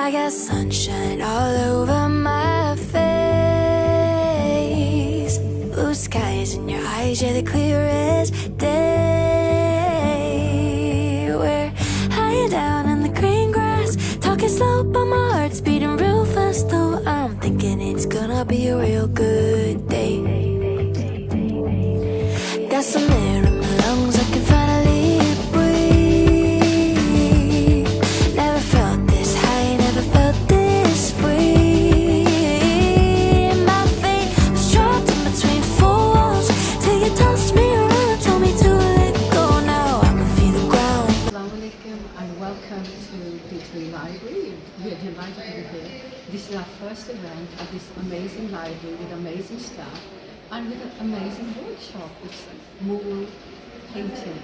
I got sunshine all over my face. Blue skies in your eyes, yeah, the clearest day. We're higher down in the green grass, talking slow, but my heart's beating real fast. Though I'm thinking it's gonna be a real good day. Got some air in my lungs, I can finally breathe. Never felt this high, never felt this free. My fate was trapped in between four walls till you tossed me around and told me to let go. Now I can feel the ground. Assalamu alaikum and welcome to Didsbury Library. We are delighted to be here. This is our first event at this amazing library with amazing staff and with an amazing workshop. It's Mughsl painting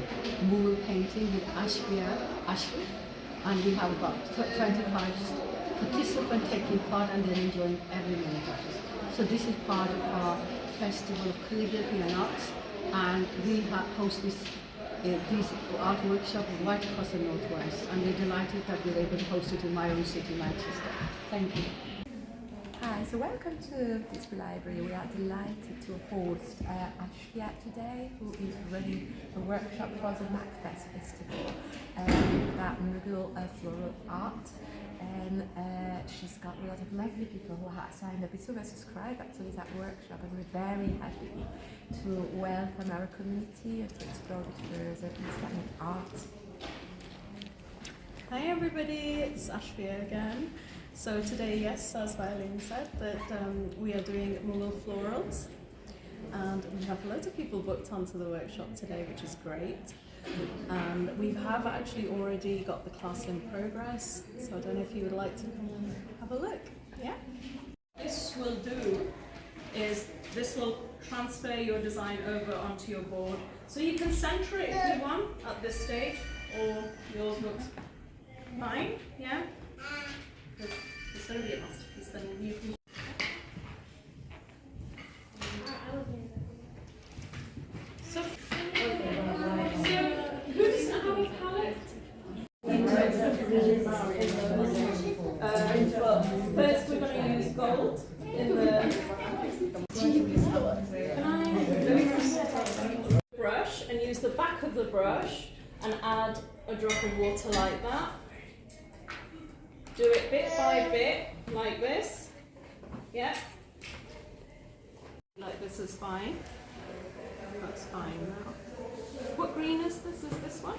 with Ashfia, Ashrif, and we have about 25 participants taking part and they're enjoying every minute of it. So this is part of our Festival of Calligraphy and Arts, and we host these art workshop right across the Northwest, and we're delighted that we're able to host it in my own city, Manchester. Thank you. Hi, so welcome to Didsbury Library. We are delighted to host Ashfia today, who is running a workshop for the MACFEST festival about Mughsl floral art. And she's got a lot of lovely people who have signed up. It's oversubscribed actually that workshop, and we're very happy to welcome our community and to explore it further in Islamic art. Hi everybody, it's Ashfia again. So today, yes, as Violin said, that we are doing Mughsl florals, and we have loads of people booked onto the workshop today, which is great. And we have actually already got the class in progress, so I don't know if you would like to come and have a look. Yeah? This will do is this will transfer your design over onto your board, so you can center it if you want at this stage, or yours looks fine. Yeah. It's going to be a masterpiece, then you can. So who doesn't have a palette? But first we're going to use gold in the brush, and use the back of the brush and add a drop of water like that. Do it bit by bit, like this. Yeah. Like this is fine. That's fine now. What green is this? Is this one?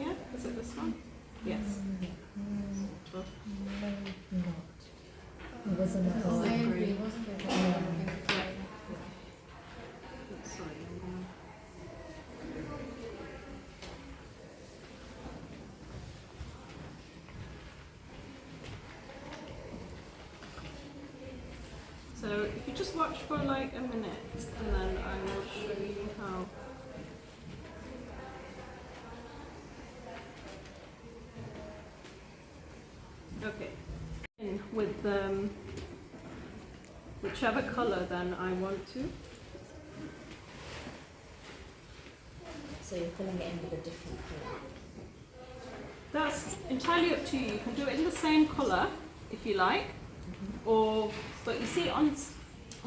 Yeah? Is it this one? Yes. It was another green. Yeah. Sorry. So if you just watch for like a minute, and then I will show you how. Okay. With whichever colour then I want to. So you're filling it in with a different colour? That's entirely up to you. You can do it in the same colour if you like. Or, but you see on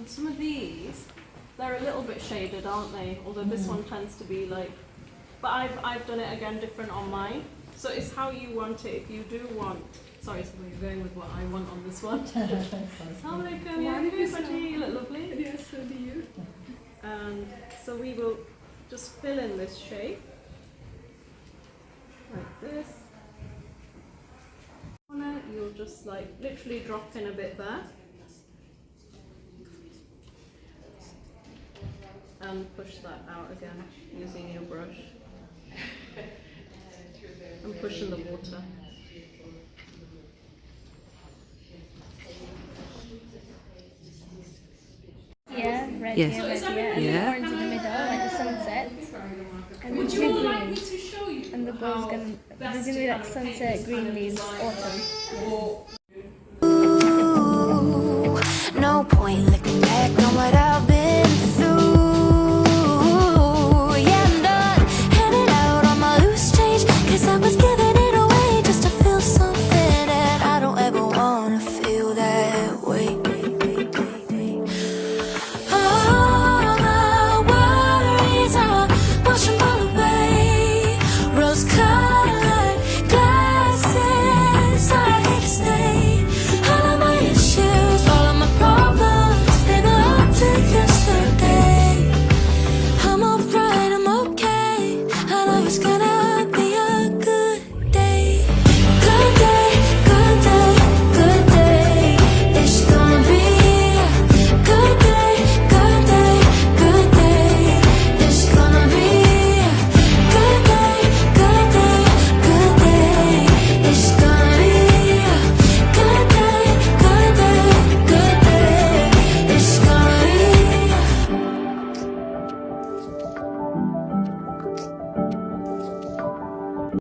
some of these, they're a little bit shaded, aren't they? Although this one tends to be like, but I've done it again different on mine. So it's how you want it. If you do want, sorry, so we're going with what I want on this one. Assalamu alaikum, yeah, you look lovely. Yes, so do you. And so we will just fill in this shape, like this. You'll just like literally drop in a bit there and push that out again using your brush and push in the water. Yeah, red Yes. here, red here, and Yeah. the orange in the middle, like the sunset. And Would the you two all like me greens. to show you And the gold's how gonna, best there's gonna to be kind like of paint sunset this green kind of leaves, design? autumn. Or